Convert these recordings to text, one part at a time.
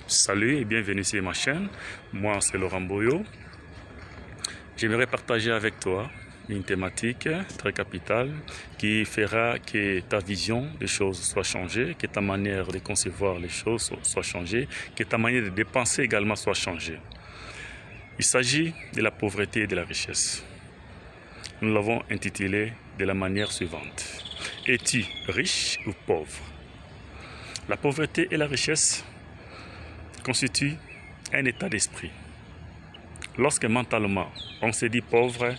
Salut et bienvenue sur ma chaîne. Moi, c'est Laurent Boyo. J'aimerais partager avec toi une thématique très capitale qui fera que ta vision des choses soit changée, que ta manière de concevoir les choses soit changée, que ta manière de dépenser également soit changée. Il s'agit de la pauvreté et de la richesse. Nous l'avons intitulé de la manière suivante. Es-tu riche ou pauvre? La pauvreté et la richesse constituent un état d'esprit. Lorsque mentalement on se dit pauvre,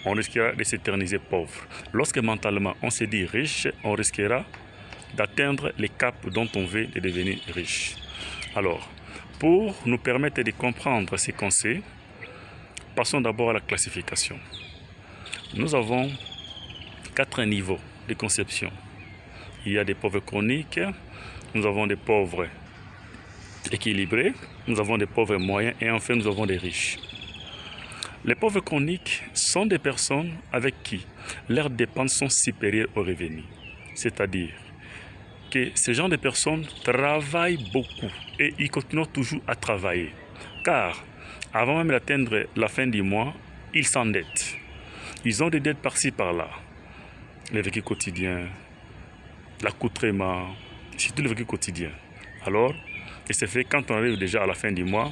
on risquera de s'éterniser pauvre. Lorsque mentalement on se dit riche, on risquera d'atteindre les caps dont on veut de devenir riche. Alors, pour nous permettre de comprendre ces concepts, passons d'abord à la classification. Nous avons 4 niveaux de conception. Il y a des pauvres chroniques, nous avons des pauvres équilibrés, nous avons des pauvres moyens et enfin nous avons des riches. Les pauvres chroniques sont des personnes avec qui leurs dépenses sont supérieures aux revenus. C'est-à-dire que ces gens de personnes travaillent beaucoup et ils continuent toujours à travailler. Car avant même d'atteindre la fin du mois, ils s'endettent. Ils ont des dettes par-ci par-là. Le vécu quotidien, l'accoutrement, surtout le vécu quotidien. Alors, et c'est fait quand on arrive déjà à la fin du mois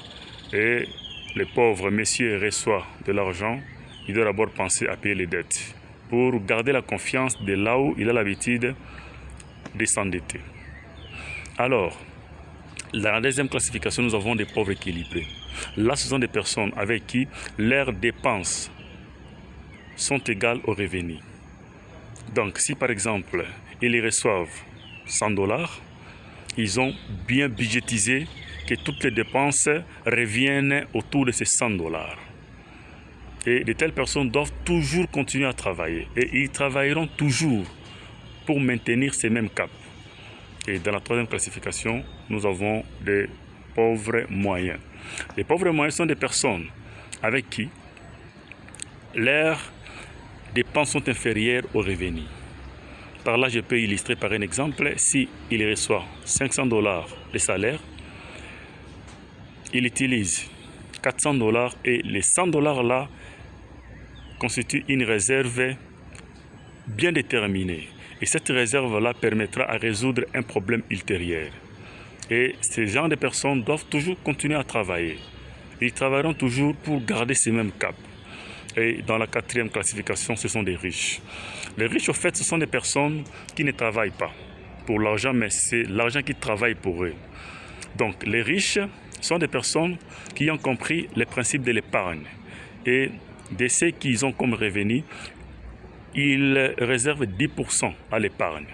et le pauvre monsieur reçoit de l'argent, il doit d'abord penser à payer les dettes pour garder la confiance de là où il a l'habitude de s'endetter. Alors, la deuxième classification, nous avons des pauvres équilibrés. Là, ce sont des personnes avec qui leurs dépenses sont égales aux revenus. Donc, si par exemple, ils reçoivent $100, ils ont bien budgétisé que toutes les dépenses reviennent autour de ces $100. Et de telles personnes doivent toujours continuer à travailler. Et ils travailleront toujours pour maintenir ces mêmes caps. Et dans la troisième classification, nous avons des pauvres moyens. Les pauvres moyens sont des personnes avec qui leurs dépenses sont inférieures aux revenus. Par là, je peux illustrer par un exemple. Si il reçoit $500 de salaire, il utilise $400 et les $100 là constituent une réserve bien déterminée. Et cette réserve-là permettra à résoudre un problème ultérieur. Et ces gens de personnes doivent toujours continuer à travailler. Ils travailleront toujours pour garder ces mêmes caps. Et dans la quatrième classification, ce sont des riches. Les riches, au fait, ce sont des personnes qui ne travaillent pas pour l'argent, mais c'est l'argent qui travaille pour eux. Donc, les riches sont des personnes qui ont compris les principes de l'épargne. Et de ce qu'ils ont comme revenu, ils réservent 10% à l'épargne.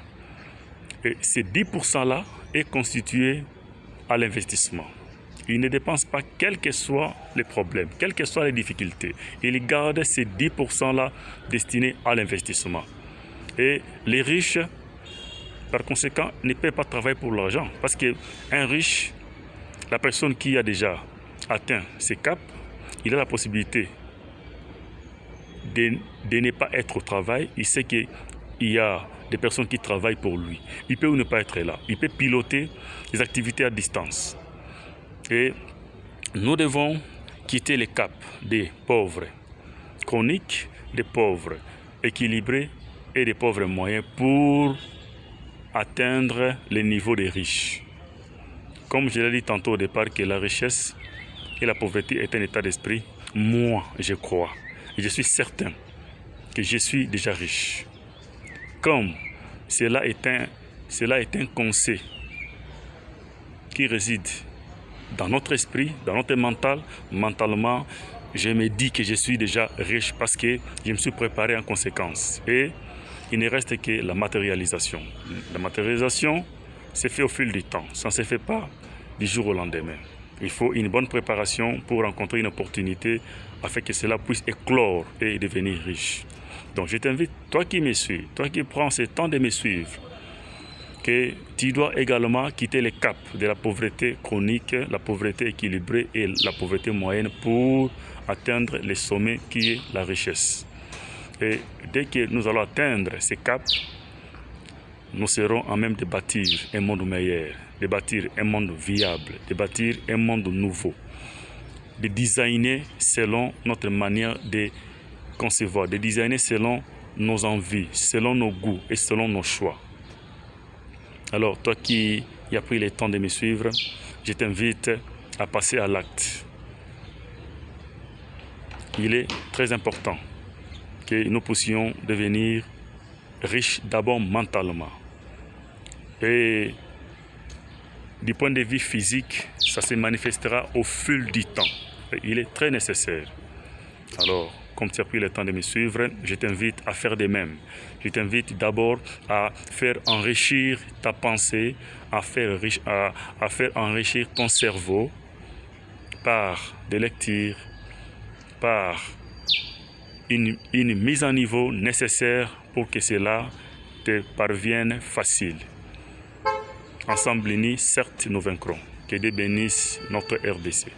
Et ces 10%-là est constitué à l'investissement. Ils ne dépensent pas, quels que soient les problèmes, quelles que soient les difficultés. Ils gardent ces 10%-là destinés à l'investissement. Et les riches, par conséquent, ne peuvent pas travailler pour l'argent. Parce qu'un riche, la personne qui a déjà atteint ses caps, il a la possibilité de ne pas être au travail. Il sait qu'il y a des personnes qui travaillent pour lui. Il peut ou ne pas être là. Il peut piloter les activités à distance. Et nous devons quitter les caps des pauvres chroniques, des pauvres équilibrés et des pauvres moyens pour atteindre le niveau des riches. Comme je l'ai dit tantôt au départ que la richesse et la pauvreté est un état d'esprit, moi je crois et je suis certain que je suis déjà riche. Comme cela est un concept qui réside dans notre esprit, dans notre mental, mentalement, je me dis que je suis déjà riche parce que je me suis préparé en conséquence. Et il ne reste que la matérialisation. La matérialisation se fait au fil du temps. Ça ne se fait pas du jour au lendemain. Il faut une bonne préparation pour rencontrer une opportunité afin que cela puisse éclore et devenir riche. Donc je t'invite, toi qui me suis, toi qui prends ce temps de me suivre, que tu dois également quitter les caps de la pauvreté chronique, la pauvreté équilibrée et la pauvreté moyenne pour atteindre le sommet qui est la richesse. Et dès que nous allons atteindre ces caps, nous serons en même de bâtir un monde meilleur, de bâtir un monde viable, de bâtir un monde nouveau, de designer selon notre manière de concevoir, de designer selon nos envies, selon nos goûts et selon nos choix. Alors, toi qui as pris le temps de me suivre, je t'invite à passer à l'acte. Il est très important que nous puissions devenir riches d'abord mentalement. Et du point de vue physique, ça se manifestera au fil du temps. Il est très nécessaire. Alors, comme tu as pris le temps de me suivre, je t'invite à faire de même. Je t'invite d'abord à faire enrichir ta pensée, à faire enrichir ton cerveau par des lectures, par une mise à niveau nécessaire pour que cela te parvienne facile. Ensemble unis, certes, nous vaincrons. Que Dieu bénisse notre RDC.